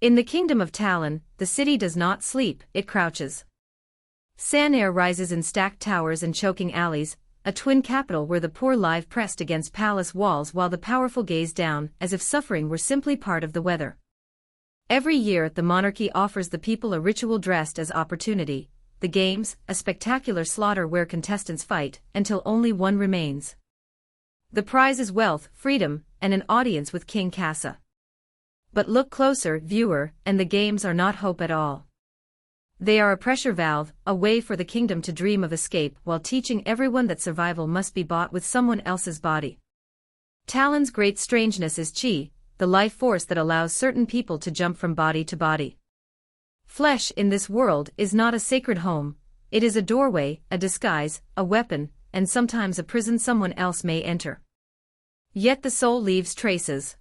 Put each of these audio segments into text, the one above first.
In the kingdom of Talon, the city does not sleep, it crouches. San-air rises in stacked towers and choking alleys, a twin capital where the poor lie pressed against palace walls while the powerful gaze down, as if suffering were simply part of the weather. Every year the monarchy offers the people a ritual dressed as opportunity, the games, a spectacular slaughter where contestants fight, until only one remains. The prize is wealth, freedom, and an audience with King Kassa. But look closer, viewer, and the games are not hope at all. They are a pressure valve, a way for the kingdom to dream of escape while teaching everyone that survival must be bought with someone else's body. Talon's great strangeness is chi, the life force that allows certain people to jump from body to body. Flesh in this world is not a sacred home, it is a doorway, a disguise, a weapon, and sometimes a prison someone else may enter. Yet the soul leaves traces.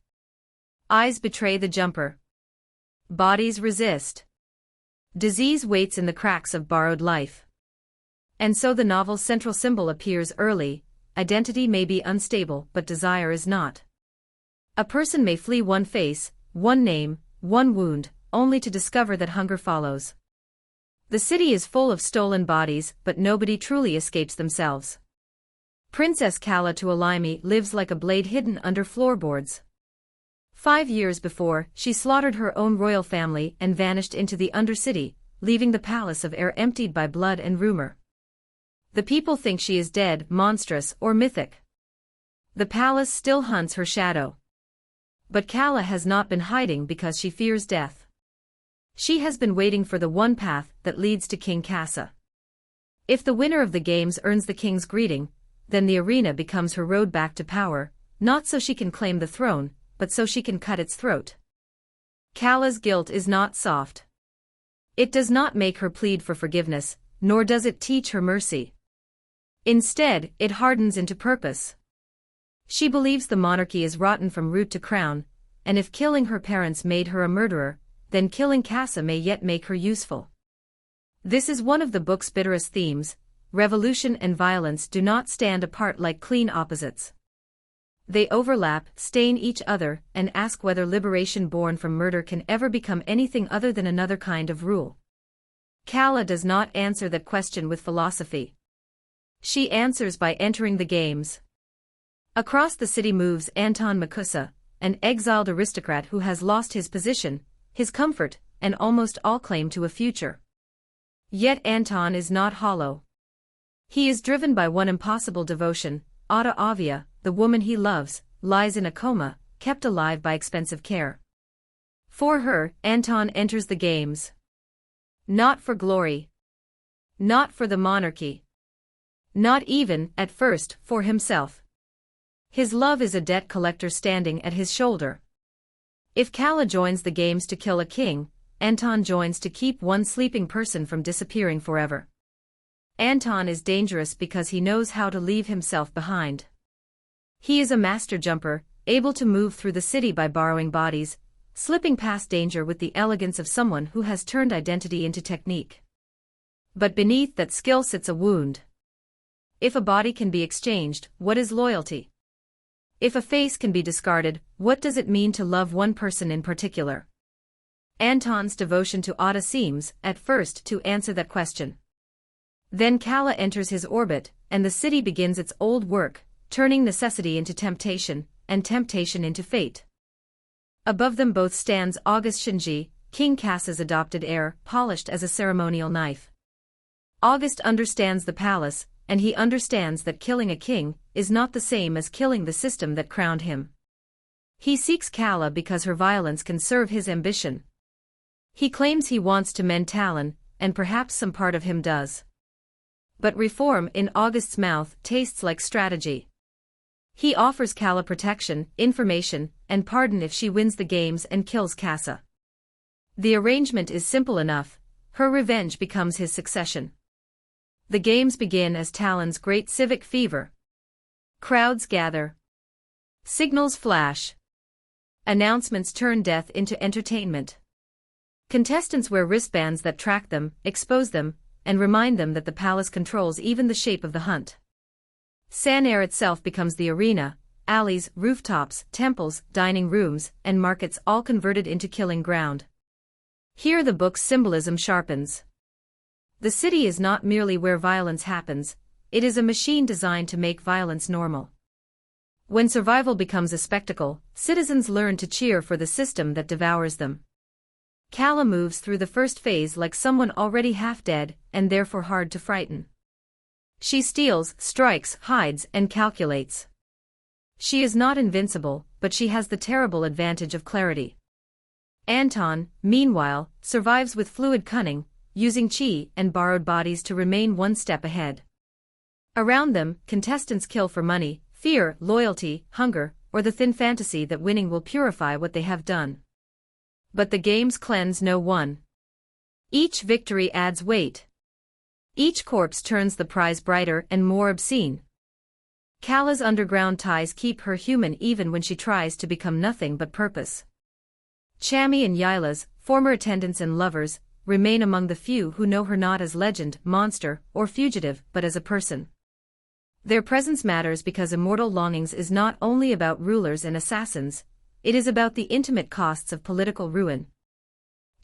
Eyes betray the jumper. Bodies resist. Disease waits in the cracks of borrowed life. And so the novel's central symbol appears early: identity may be unstable but desire is not. A person may flee one face, one name, one wound, only to discover that hunger follows. The city is full of stolen bodies, but nobody truly escapes themselves. Princess Kala Tuolimi lives like a blade hidden under floorboards. 5 years before, she slaughtered her own royal family and vanished into the Undercity, leaving the palace of air emptied by blood and rumor. The people think she is dead, monstrous, or mythic. The palace still hunts her shadow. But Kala has not been hiding because she fears death. She has been waiting for the one path that leads to King Kassa. If the winner of the games earns the king's greeting, then the arena becomes her road back to power, not so she can claim the throne, but so she can cut its throat. Kala's guilt is not soft. It does not make her plead for forgiveness, nor does it teach her mercy. Instead, it hardens into purpose. She believes the monarchy is rotten from root to crown, and if killing her parents made her a murderer, then killing Kassa may yet make her useful. This is one of the book's bitterest themes: revolution and violence do not stand apart like clean opposites. They overlap, stain each other, and ask whether liberation born from murder can ever become anything other than another kind of rule. Kala does not answer that question with philosophy. She answers by entering the games. Across the city moves Anton Makusa, an exiled aristocrat who has lost his position, his comfort, and almost all claim to a future. Yet Anton is not hollow. He is driven by one impossible devotion: Ada Avia, the woman he loves, lies in a coma, kept alive by expensive care. For her, Anton enters the games. Not for glory. Not for the monarchy. Not even, at first, for himself. His love is a debt collector standing at his shoulder. If Kala joins the games to kill a king, Anton joins to keep one sleeping person from disappearing forever. Anton is dangerous because he knows how to leave himself behind. He is a master jumper, able to move through the city by borrowing bodies, slipping past danger with the elegance of someone who has turned identity into technique. But beneath that skill sits a wound. If a body can be exchanged, what is loyalty? If a face can be discarded, what does it mean to love one person in particular? Anton's devotion to Ada seems, at first, to answer that question. Then Kala enters his orbit, and the city begins its old work, turning necessity into temptation, and temptation into fate. Above them both stands August Shinji, King Kassa's adopted heir, polished as a ceremonial knife. August understands the palace, and he understands that killing a king is not the same as killing the system that crowned him. He seeks Kala because her violence can serve his ambition. He claims he wants to mend Talon, and perhaps some part of him does. But reform in August's mouth tastes like strategy. He offers Kala protection, information, and pardon if she wins the games and kills Kassa. The arrangement is simple enough: her revenge becomes his succession. The games begin as Talon's great civic fever. Crowds gather. Signals flash. Announcements turn death into entertainment. Contestants wear wristbands that track them, expose them, and remind them that the palace controls even the shape of the hunt. San-air itself becomes the arena: alleys, rooftops, temples, dining rooms, and markets all converted into killing ground. Here the book's symbolism sharpens. The city is not merely where violence happens, it is a machine designed to make violence normal. When survival becomes a spectacle, citizens learn to cheer for the system that devours them. Calla moves through the first phase like someone already half dead, and therefore hard to frighten. She steals, strikes, hides, and calculates. She is not invincible, but she has the terrible advantage of clarity. Anton, meanwhile, survives with fluid cunning, using chi and borrowed bodies to remain one step ahead. Around them, contestants kill for money, fear, loyalty, hunger, or the thin fantasy that winning will purify what they have done. But the games cleanse no one. Each victory adds weight. Each corpse turns the prize brighter and more obscene. Calla's underground ties keep her human even when she tries to become nothing but purpose. Chami and Yila's, former attendants and lovers, remain among the few who know her not as legend, monster, or fugitive, but as a person. Their presence matters because Immortal Longings is not only about rulers and assassins, it is about the intimate costs of political ruin.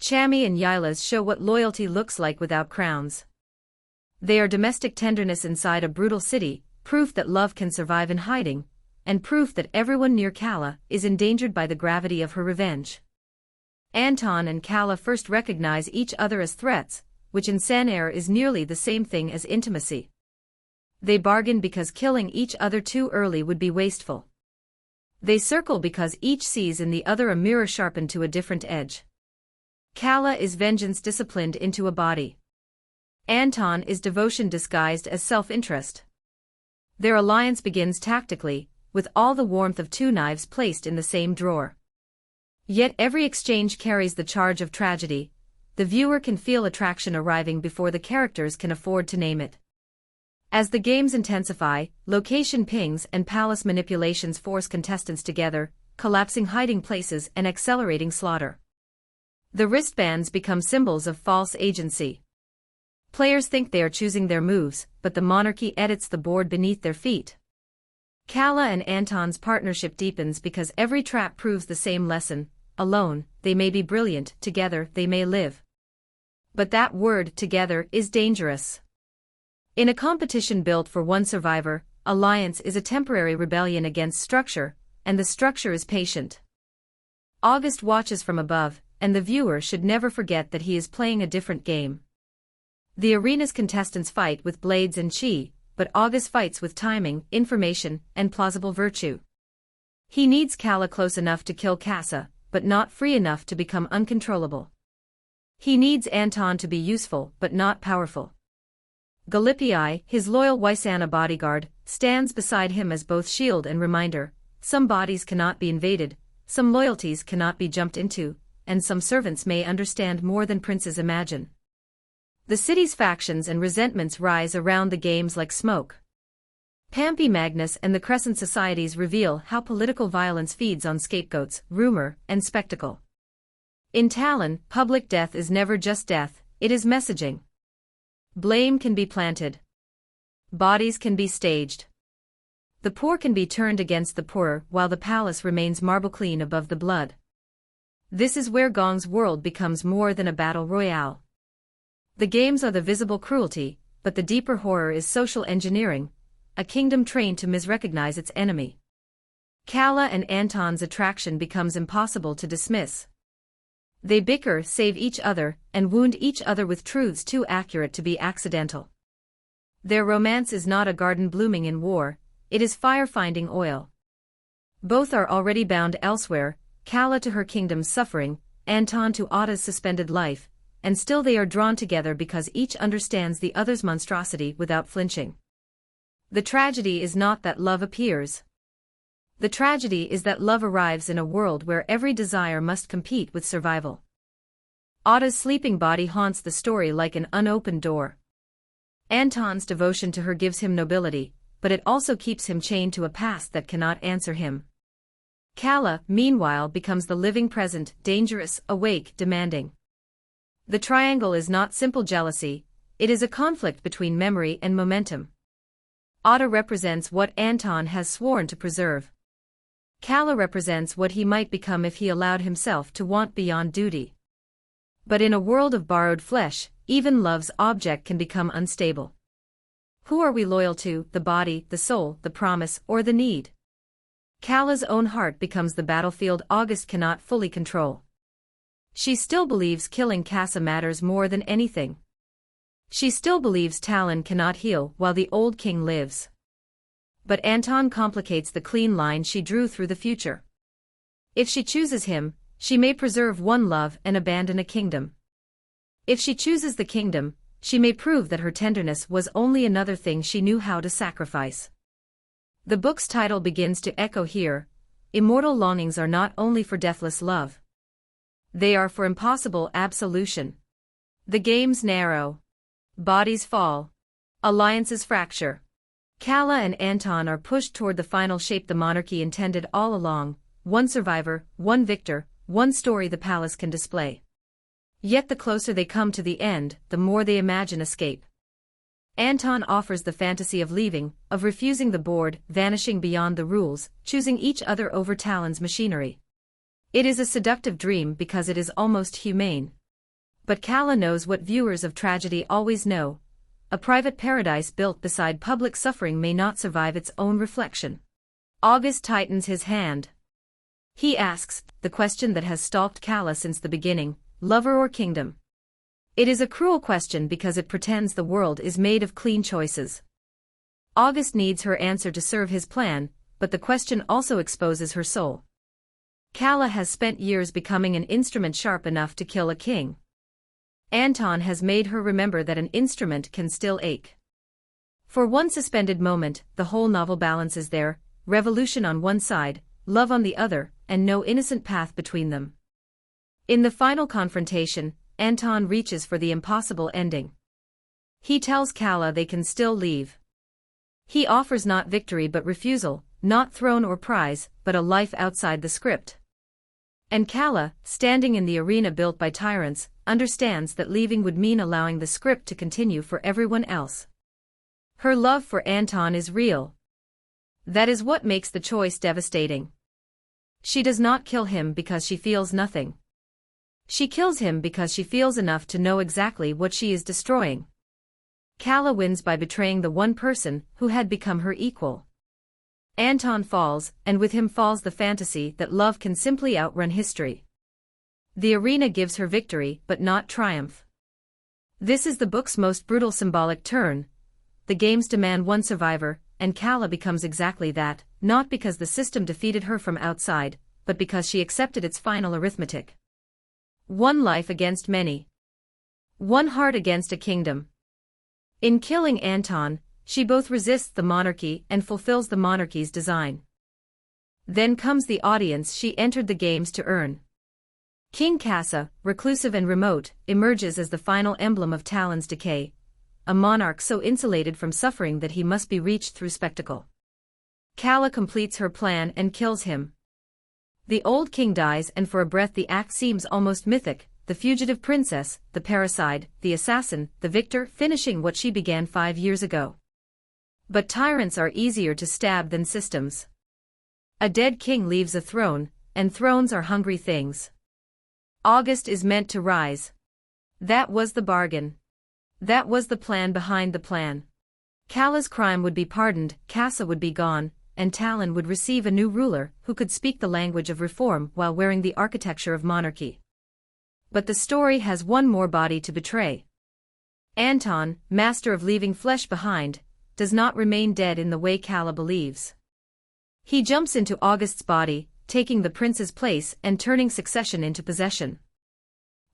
Chami and Yila's show what loyalty looks like without crowns. They are domestic tenderness inside a brutal city, proof that love can survive in hiding, and proof that everyone near Calla is endangered by the gravity of her revenge. Anton and Calla first recognize each other as threats, which in Sanair is nearly the same thing as intimacy. They bargain because killing each other too early would be wasteful. They circle because each sees in the other a mirror sharpened to a different edge. Calla is vengeance disciplined into a body. Anton is devotion disguised as self-interest. Their alliance begins tactically, with all the warmth of two knives placed in the same drawer. Yet every exchange carries the charge of tragedy. The viewer can feel attraction arriving before the characters can afford to name it. As the games intensify, location pings and palace manipulations force contestants together, collapsing hiding places and accelerating slaughter. The wristbands become symbols of false agency. Players think they are choosing their moves, but the monarchy edits the board beneath their feet. Calla and Anton's partnership deepens because every trap proves the same lesson: alone, they may be brilliant, together, they may live. But that word, together, is dangerous. In a competition built for one survivor, alliance is a temporary rebellion against structure, and the structure is patient. August watches from above, and the viewer should never forget that he is playing a different game. The arena's contestants fight with blades and chi, but August fights with timing, information, and plausible virtue. He needs Calla close enough to kill Casa, but not free enough to become uncontrollable. He needs Anton to be useful, but not powerful. Gallipii, his loyal Wysana bodyguard, stands beside him as both shield and reminder: some bodies cannot be invaded, some loyalties cannot be jumped into, and some servants may understand more than princes imagine. The city's factions and resentments rise around the games like smoke. Pampi Magnus and the Crescent Societies reveal how political violence feeds on scapegoats, rumor, and spectacle. In Talon, public death is never just death, it is messaging. Blame can be planted. Bodies can be staged. The poor can be turned against the poorer while the palace remains marble clean above the blood. This is where Gong's world becomes more than a battle royale. The games are the visible cruelty, but the deeper horror is social engineering, a kingdom trained to misrecognize its enemy. Calla and Anton's attraction becomes impossible to dismiss. They bicker, save each other, and wound each other with truths too accurate to be accidental. Their romance is not a garden blooming in war, it is fire finding oil. Both are already bound elsewhere, Calla to her kingdom's suffering, Anton to Atta's suspended life, and still they are drawn together because each understands the other's monstrosity without flinching. The tragedy is not that love appears. The tragedy is that love arrives in a world where every desire must compete with survival. Atta's sleeping body haunts the story like an unopened door. Anton's devotion to her gives him nobility, but it also keeps him chained to a past that cannot answer him. Calla, meanwhile, becomes the living present, dangerous, awake, demanding. The triangle is not simple jealousy, it is a conflict between memory and momentum. Atta represents what Anton has sworn to preserve. Calla represents what he might become if he allowed himself to want beyond duty. But in a world of borrowed flesh, even love's object can become unstable. Who are we loyal to, the body, the soul, the promise, or the need? Cala's own heart becomes the battlefield August cannot fully control. She still believes killing Casa matters more than anything. She still believes Talon cannot heal while the old king lives. But Anton complicates the clean line she drew through the future. If she chooses him, she may preserve one love and abandon a kingdom. If she chooses the kingdom, she may prove that her tenderness was only another thing she knew how to sacrifice. The book's title begins to echo here. Immortal longings are not only for deathless love. They are for impossible absolution. The games narrow. Bodies fall. Alliances fracture. Cala and Anton are pushed toward the final shape the monarchy intended all along, one survivor, one victor, one story the palace can display. Yet the closer they come to the end, the more they imagine escape. Anton offers the fantasy of leaving, of refusing the board, vanishing beyond the rules, choosing each other over Talon's machinery. It is a seductive dream because it is almost humane. But Cala knows what viewers of tragedy always know. A private paradise built beside public suffering may not survive its own reflection. August tightens his hand. He asks, the question that has stalked Cala since the beginning, lover or kingdom? It is a cruel question because it pretends the world is made of clean choices. August needs her answer to serve his plan, but the question also exposes her soul. Cala has spent years becoming an instrument sharp enough to kill a king. Anton has made her remember that an instrument can still ache. For one suspended moment, the whole novel balances there, revolution on one side, love on the other, and no innocent path between them. In the final confrontation, Anton reaches for the impossible ending. He tells Cala they can still leave. He offers not victory but refusal, not throne or prize, but a life outside the script. And Cala, standing in the arena built by tyrants, understands that leaving would mean allowing the script to continue for everyone else. Her love for Anton is real. That is what makes the choice devastating. She does not kill him because she feels nothing. She kills him because she feels enough to know exactly what she is destroying. Cala wins by betraying the one person who had become her equal. Anton falls, and with him falls the fantasy that love can simply outrun history. The arena gives her victory but not triumph. This is the book's most brutal symbolic turn. The games demand one survivor, and Cala becomes exactly that, not because the system defeated her from outside, but because she accepted its final arithmetic. One life against many. One heart against a kingdom. In killing Anton, she both resists the monarchy and fulfills the monarchy's design. Then comes the audience she entered the games to earn. King Casa, reclusive and remote, emerges as the final emblem of Talon's decay, a monarch so insulated from suffering that he must be reached through spectacle. Cala completes her plan and kills him. The old king dies, and for a breath the act seems almost mythic, the fugitive princess, the parricide, the assassin, the victor, finishing what she began 5 years ago. But tyrants are easier to stab than systems. A dead king leaves a throne, and thrones are hungry things. August is meant to rise. That was the bargain. That was the plan behind the plan. Cala's crime would be pardoned, Casa would be gone, and Talon would receive a new ruler who could speak the language of reform while wearing the architecture of monarchy. But the story has one more body to betray. Anton, master of leaving flesh behind, does not remain dead in the way Cala believes. He jumps into August's body, taking the prince's place and turning succession into possession.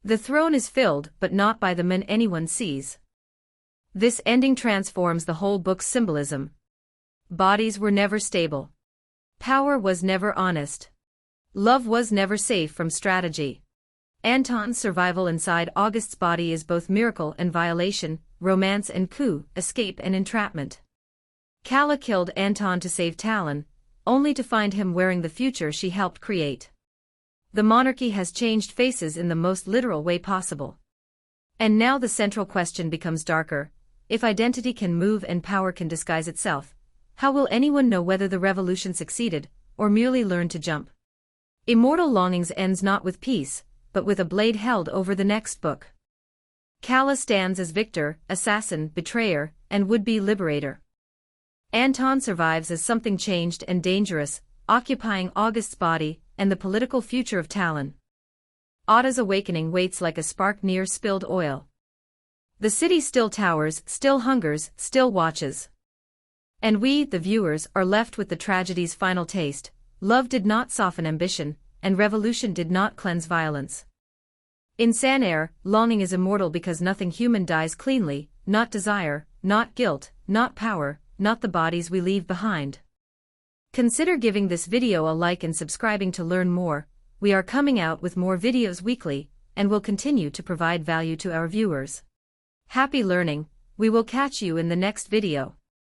The throne is filled, but not by the men anyone sees. This ending transforms the whole book's symbolism. Bodies were never stable. Power was never honest. Love was never safe from strategy. Anton's survival inside August's body is both miracle and violation, romance and coup, escape and entrapment. Cala killed Anton to save Talon, only to find him wearing the future she helped create. The monarchy has changed faces in the most literal way possible. And now the central question becomes darker. If identity can move and power can disguise itself, how will anyone know whether the revolution succeeded, or merely learned to jump? Immortal Longings ends not with peace, but with a blade held over the next book. Calla stands as victor, assassin, betrayer, and would-be liberator. Anton survives as something changed and dangerous, occupying August's body and the political future of Talon. Ada's awakening waits like a spark near spilled oil. The city still towers, still hungers, still watches. And we, the viewers, are left with the tragedy's final taste. Love did not soften ambition, and revolution did not cleanse violence. In Sanair, longing is immortal because nothing human dies cleanly, not desire, not guilt, not power, not the bodies we leave behind. Consider giving this video a like and subscribing to learn more. We are coming out with more videos weekly, and will continue to provide value to our viewers. Happy learning, we will catch you in the next video.